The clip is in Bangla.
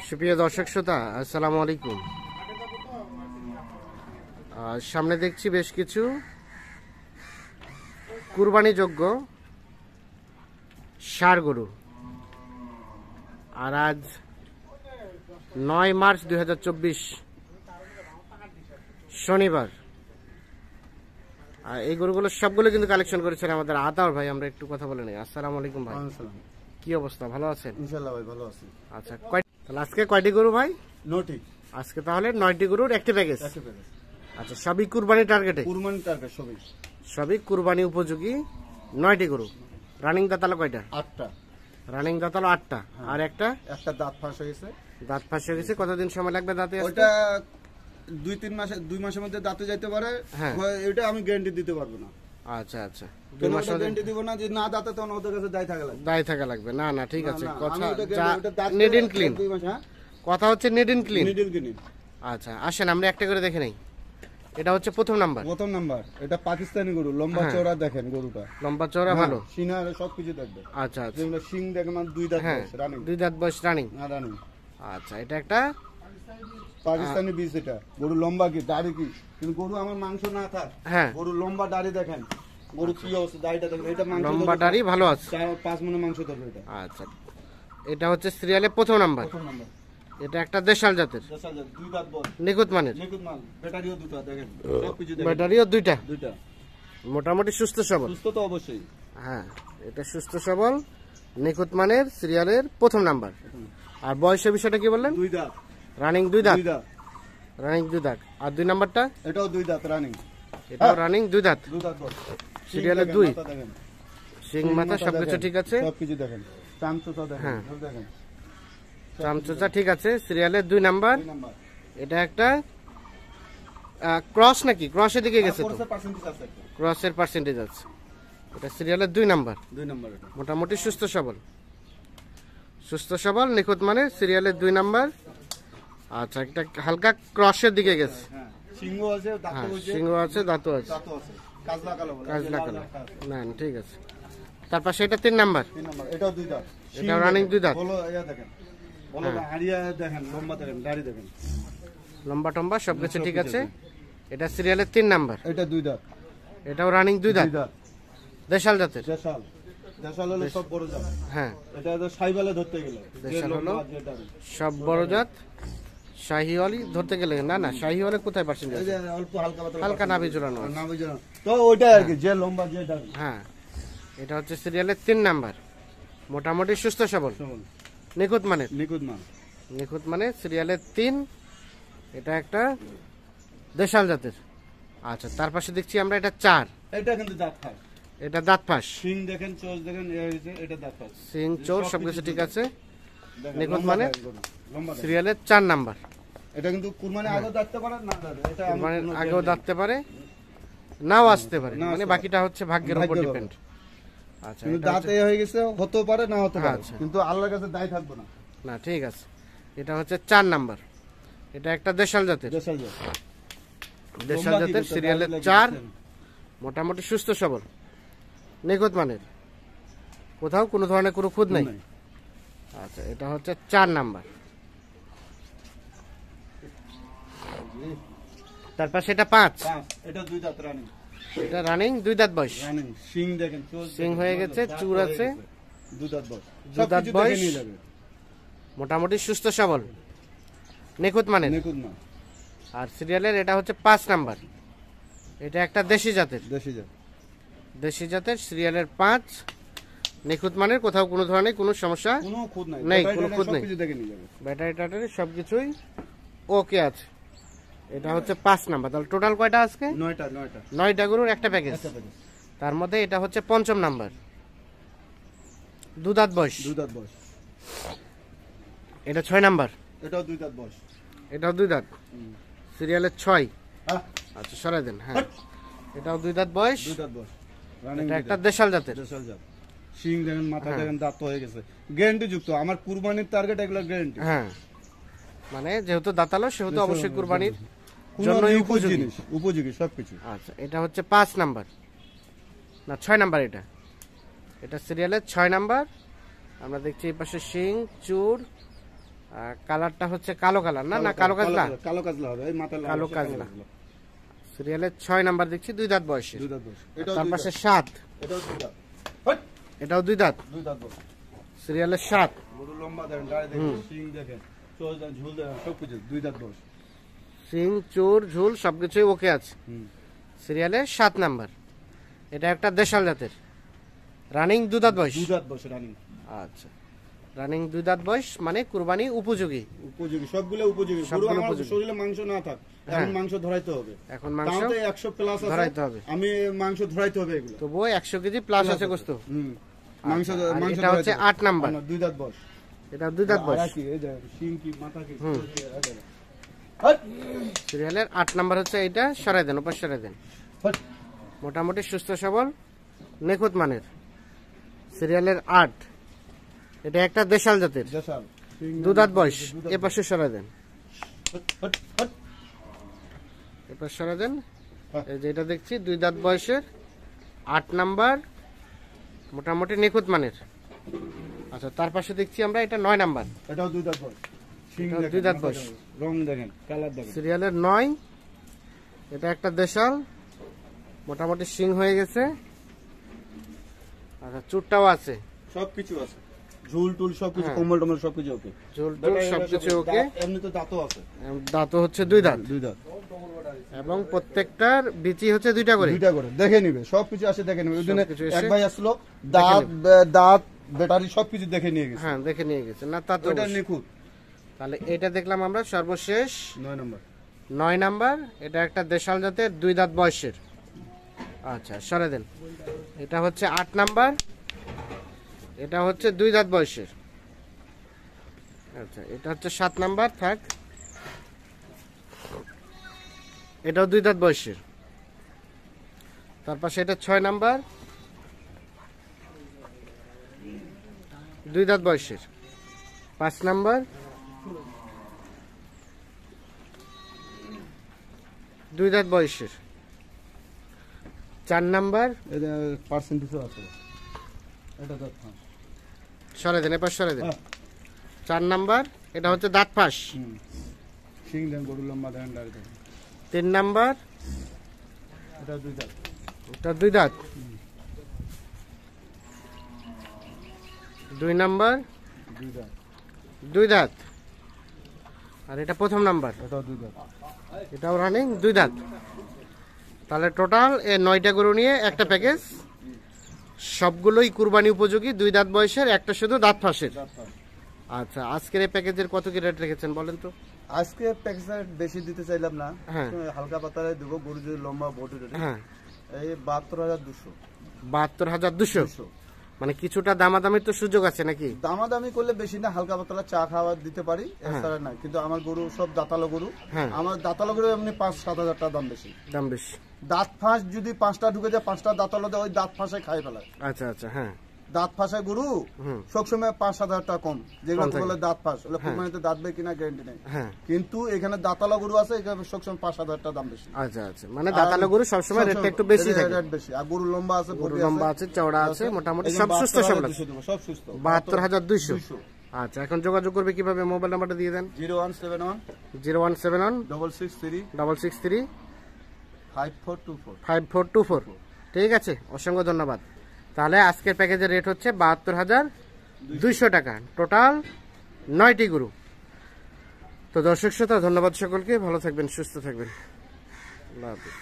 সুপ্রিয় দর্শক শ্রোতা, আসসালামু আলাইকুম। সামনে দেখছি বেশ কিছু কুরবানিযোগ্য ষাঁড় গরু। আর আজ 9 মার্চ 2024 শনিবার। আর এই গরুগুলো সবগুলো কিন্তু কালেকশন করেছেন আমাদের আতাউর ভাই। আমরা একটু কথা বলে নিই। আসসালামু আলাইকুম ভাই, কি অবস্থা? ভালো আছেন? ইনশাআল্লাহ ভাই ভালো আছি। আচ্ছা, তাহলে আজকে কয়টি গরু ভাই? 9টি। আজকে তাহলে 9টি গরুর একটি প্যাকেজ। আচ্ছা, সবই কুরবানি টার্গেটে? কুরবানি টার্গেট সবই কুরবানি উপযোগী 9টি গরু। রানিং দাঁতালো কয়টা? 8টা। রানিং দাঁতালো 8টা। আর একটা দাঁত ফাঁস হয়ে গেছে। দাঁত ফাঁস হয়ে গেছে। কতদিন সময় লাগবে দাঁতে আসতে? ওটা 2 মাসের মধ্যে দাঁতে যাইতে পারে। হ্যাঁ, এটা আমি গ্যারান্টি দিতে পারবো না। আচ্ছা আচ্ছা, 2 মাস গ্যারান্টি দিব না যে না দাঁতে তখন ওদের কাছে দায় থাকা লাগবে। না না, ঠিক আছে। কথা নেড নেড এন্ড ক্লিন। কথা হচ্ছে নেড এন্ড ক্লিন। আচ্ছা, আসেন আমরা একটা করে দেখে নেই। এটা হচ্ছে প্রথম নাম্বার। এটা পাকিস্তানি গরু, লম্বা চওড়া। দেখেন গরুটা লম্বা চওড়া ভালো, সিনার সবকিছু দেখবে। আচ্ছা আচ্ছা, যেগুলো শিং দেখে মানে 2 দাঁত বয়স রানিং। 2 দাঁত বয়স রানিং। আচ্ছা, এটা একটা পাকিস্তানি বীজ। এটা গরু লম্বা কি দাড়ি কি, কিন্তু গরু আমার মাংস না থাক। হ্যাঁ, গরু লম্বা দাড়ি দেখেন। গরু কি অবস্থা, দাড়িটা দেখেন। এটা মাংস লম্বা দাড়ি ভালো আছে। 4-5 মণ মাংস ধরবে এটা। আচ্ছা, এটা হচ্ছে সিরিয়ালে প্রথম নাম্বার। এটা একটা দেশাল জাতের, 2 দাঁত বয়স, নিখুঁত মানের। ব্যাটারিও 2টা দেখেন, সবকিছু দেখেন। ব্যাটারিও 2টা। মোটামুটি সুস্থ সবল। সুস্থ তো অবশ্যই। হ্যাঁ, এটা সুস্থ সবল নিখুঁত মানের সিরিয়ালের প্রথম নাম্বার। আর বয়সের বিষয়টা কি বললেন? 2 দাঁত রানিং। 2 দাঁত রানিং 2 দাঁত। আর 2 নাম্বারটা? এটাও 2 দাঁত রানিং। এটাও রানিং 2 দাঁত। 2 দাঁত বয়স, সিরিয়ালে 2। সিং মাথা সবকিছু ঠিক আছে। সবকিছু দেখেন। চামচোচা দেখেন, দেখেন চামচোচা ঠিক আছে। সিরিয়ালে 2 নাম্বার। এটা একটা ক্রস নাকি? ক্রসের দিকে গেছে তো, ক্রসের পার্সেন্টেজ আছে। এটা সিরিয়ালের 2 নাম্বার। মোটামুটি সুস্থ সবল নিখুঁত মানে সিরিয়ালের 2 নাম্বার। আচ্ছা, একটা হালকা ক্রসের দিকে গেছে। সিংহ আছে, দাঁতও আছে। কাজলা কালো। না ঠিক আছে। তারপর সেটা 3 নাম্বার। এটাও 2 দাঁত। এটা রানিং 2 দাঁত। বলো ইয়া দেখেন, বলো হাড়িয়া দেখেন, লম্বা দেখেন, দাড়ি দেখেন, লম্বা টম্বা সবকিছু ঠিক আছে। এটা সিরিয়ালের 3 নাম্বার। এটা 2 দাঁত। এটাও রানিং 2 দাঁত। দেশাল জাতের। দেশাল হলো সব বড় জাত। হ্যাঁ, এটা তো শাহিওয়ালে ধরতে গেলে দেশাল হলো সব বড় জাত। শাহিওয়ালি ধরতে গেলে না, শাহিওয়ালে কোথায় পার্সেন্ট আছে? অল্প হালকা নাভি জোড়ানো। তো ওইটা আর কি, যে লম্বা যে দাড়ি। হ্যাঁ, এটা হচ্ছে সিরিয়ালের 3 নাম্বার। মোটামুটি সুস্থ সবল নিখুঁত মানে সিরিয়ালের 3। এটা একটা দেশাল জাতের। আচ্ছা, তার পাশে দেখছি আমরা এটা 4। এটা কিন্তু দাঁত ফাঁস। এটা দাঁত ফাঁস। সিং দেখেন, চোখ দেখেন, এটা দাঁত ফাঁস। সিং চোর সবকিছু ঠিক আছে। নিখুঁত মানে সিরিয়ালের 4 নাম্বার। এটা কিন্তু কুরবানি আগেও দাঁততে পারে, না দাঁতে। এটা কুরবানির আগেও দাঁততে পারে, নাও আসতে পারে। মানে বাকিটা হচ্ছে ভাগ্যের উপর ডিপেন্ড। আচ্ছা, কিন্তু দাঁতে হয়ে গেছে, হতে পারে না হতে পারে, কিন্তু আল্লাহর কাছে দায় থাকবে না। না ঠিক আছে। এটা হচ্ছে 4 নাম্বার। এটা একটা দেশাল জাতের। সিরিয়ালের 4। মোটামুটি সুস্থ সবল নিখুঁত মানের, কোথাও কোনো ধরনের কোনো খুঁত নাই। আচ্ছা, এটা হচ্ছে 4 নাম্বার। তারপর সেটা 5। এটা 2 দাঁত রানিং। এটা রানিং 2 দাঁত বয়স। সিং দেখেন, সিং হয়ে গেছে, চুর আছে, 2 দাঁত বয়স। 2 দাঁত বয়স। মোটামুটি সুস্থ সবল নিখুঁত মানের। আর সিরিয়ালের এটা হচ্ছে 5 নাম্বার। এটা একটা দেশি জাতের সিরিয়ালের 5। নিখুঁত মানের, কোথাও কোনো ধরনের কোনো সমস্যা নেই, কোনো খুঁত নেই। ব্যাটারি টাটারি সবকিছুই ওকে আছে। এটা হচ্ছে 5 নাম্বার। তাহলে টোটাল কয়টা আজকে? 9টা গরুর একটা প্যাকেজ। তার মধ্যে এটা হচ্ছে 5ম নাম্বার। 2 দাঁত বয়স। এটা 6 নাম্বার। এটাও 2 দাঁত বয়স। এটাও 2 দাঁত। সিরিয়ালের 6। আচ্ছা, সরাই দেন। হ্যাঁ, এটাও 2 দাঁত বয়স। এটা একটা দেশাল জাতের। সিং দেখেন, মাথা দেখেন, দাঁত হয়ে গেছে, গ্যারান্টি যুক্ত। আমার কুরবানির টার্গেট এগুলো গ্যারান্টি। হ্যাঁ, মানে যেহেতু দাঁতালো সেহেতু অবশ্যই কুরবানির জন্য উপযোগী সবকিছু। আচ্ছা, এটা হচ্ছে 5 নাম্বার, না 6 নাম্বার। এটা সিরিয়ালের 6 নাম্বার। আমরা দেখছি এই পাশে শিং, চুর কালারটা হচ্ছে কালো কালার না, না কালো কাজলা? কালো কাজলা হবে, এই মাথা কালো কাজলা। সিরিয়ালের 6 নাম্বার দেখছি, 2 দাঁত বয়সে। 2 দাঁত বয়স। তার পাশে 7, এটাও 2 দাঁত। এটাও 2 দাঁত। 2 দাঁত বয়স। সিরিয়ালের 7, গরু লম্বা দেখেন, গাড়ি দেখেন, শিং দেখেন, চোখ দেখেন, ঝুল দেখেন, সবকিছু 2 দাঁত বয়স। সিং চোর ঝুল সবকিছুই ওকে আছে। সিরিয়ালের 7 নাম্বার। এটা একটা দেশাল জাতের, রানিং 2 দাঁত বয়স। 2 দাঁত বয়স রানিং। আচ্ছা, রানিং 2 দাঁত বয়স মানে কুরবানি উপযোগী। উপযোগী, সবগুলো উপযোগী। গরু আমার শরীরে মাংস না থাক, এখন মাংস ধরাইতে হবে। এখন মাংস তাও তো 100 প্লাস আছে, ধরাইতে হবে। আমি মাংস ধরাইতে হবে এগুলো। তবুও 100 কেজি প্লাস আছে গোস্ত। মাংস মাংস এটা হচ্ছে 8 নাম্বার। 2 দাঁত বয়স। এটা 2 দাঁত বয়স। কি এই যে শিং কি মাথা কি। সিরিয়ালের 8 নাম্বার হচ্ছে এটা। সরাই দেন, উপর সরাই দেন। মোটামুটি সুস্থ সবল নিখুঁত মানের। সিরিয়ালের 8, এটা একটা দেশাল জাতের, দেশাল 2 দাঁত বয়স। এ পাশে সরাই দেন, এ পাশে সরাই দেন। এই যে এটা দেখছি 2 দাঁত বয়সের, 8 নাম্বার, মোটামুটি নিখুঁত মানের। আচ্ছা, তার পাশে দেখছি আমরা এটা 9 নাম্বার। এটাও 2 দাঁত বয়স। শিং দেখেন, 2 দাঁত বয়স, রং দেখেন, কালার দেখেন। সিরিয়ালের 9, এটা একটা দেশাল, মোটামুটি শিং হয়ে গেছে। আচ্ছা, চুটটাও আছে, সবকিছু আছে, ঝুল টুল সবকিছু, কম্বল টম্বল সবকিছু ওকে। ঝুল টুল সবকিছু ওকে। এমনি তো দাঁতও আছে, দাঁতও হচ্ছে 2 দাঁত। 2 দাঁত। এবং প্রত্যেকটার বিচি হচ্ছে 2টা করে। 2টা করে দেখে নিবে, সবকিছু আছে দেখে নিবে। ওইদিনে সবকিছু এক এসে ভাই আসলো, দাঁত দাঁত ব্যাটারি সবকিছু দেখে নিয়ে গেছে। হ্যাঁ, দেখে নিয়ে গেছে। না তা তো ওটা অবশ্যই। নিখুঁত। তাহলে এটা দেখলাম আমরা সর্বশেষ 9 নাম্বার। 9 নাম্বার। এটা একটা দেশাল জাতের, 2 দাঁত বয়সের। আচ্ছা, সরে দেন। এটা হচ্ছে 8 নাম্বার, এটা হচ্ছে 2 দাঁত বয়সের। আচ্ছা, এটা হচ্ছে 7 নাম্বার, থাক। এটাও 2 দাঁত বয়সের। তার পাশে এটা 6 নাম্বার, 2 দাঁত বয়সের। 5 নাম্বার, 2 দাঁত বয়সের। 4 নাম্বার, এটা পার্সেন্টেজ আছে, এটা দাঁত ফাঁস। সরে দেন, এবার সরে দেন। 4 নাম্বার, এটা হচ্ছে দাঁত ফাঁস। শিং দেন, গরু লম্বা দেন, দাঁড়িয়ে দেন। 3 নাম্বার, এটা 2 দাঁত। এটা 2 দাঁত। 2 নাম্বার, 2 দাঁত। 2 দাঁত। আর এটা প্রথম নাম্বার, এটাও 2 দাঁত। এটাও রানিং 2 দাঁত। তাহলে টোটাল এই 9টা গরু নিয়ে একটা প্যাকেজ, সবগুলোই কুরবানি উপযোগী, 2 দাঁত বয়সের, একটা শুধু দাঁত ফাঁসের। আচ্ছা, আজকের এই প্যাকেজের কত কি রেট রেখেছেন বলেন তো? আজকে প্যাকেজটা বেশি দিতে চাইলাম না, হ্যাঁ। হালকা পাতলা দেবো। গরু যদি লম্বা বড়, হ্যাঁ, এই 72,200। 72,200। মানে কিছুটা দামাদামির তো সুযোগ আছে নাকি? দামাদামি করলে বেশি না, হালকা পাতলা চা খাওয়া দিতে পারি, এছাড়া না। কিন্তু আমার গরু সব দাঁতালো গরু। হ্যাঁ, আমার দাঁতালো গরু এমনি 5-7 হাজার টাকা দাম বেশি। দাম বেশি। দাঁত ফাঁস যদি 5টা ঢুকে যায়, 5টা দাঁতালো দেয়, ওই দাঁত ফাঁসে খাই ফেলায়। আচ্ছা আচ্ছা, হ্যাঁ। দাঁত ফাঁসে গরু সবসময় 5-7 হাজার টাকা কম, যেগুলো বলে দাঁত ফাঁস, ওগুলো কুরবানিতে দাঁত বে কিনা গ্যারান্টি নেই। হ্যাঁ, কিন্তু এখানে দাঁতালো গরু আছে, এখানে সবসময় 5-7 হাজার টাকা দাম বেশি। আচ্ছা আচ্ছা, মানে দাঁতালো গরু সবসময় রেটটা একটু বেশি থাকে। রেট বেশি। আর গরু লম্বা আছে, গরু লম্বা আছে, চওড়া আছে, মোটামুটি সব সুস্থ সবল আছে। সব সুস্থ। 72,200। আচ্ছা, এখন যোগাযোগ করবে কিভাবে? মোবাইল নাম্বারটা দিয়ে দেন। 0171 0171 663 663 5424। 5424। ঠিক আছে, অসংখ্য ধন্যবাদ। তাহলে আজকের প্যাকেজের রেট হচ্ছে 72,200 টাকা, টোটাল 9টি গরু। তো দর্শক শ্রোতা, ধন্যবাদ সকলকে, ভালো থাকবেন, সুস্থ থাকবেন, আল্লাহ হাফেজ।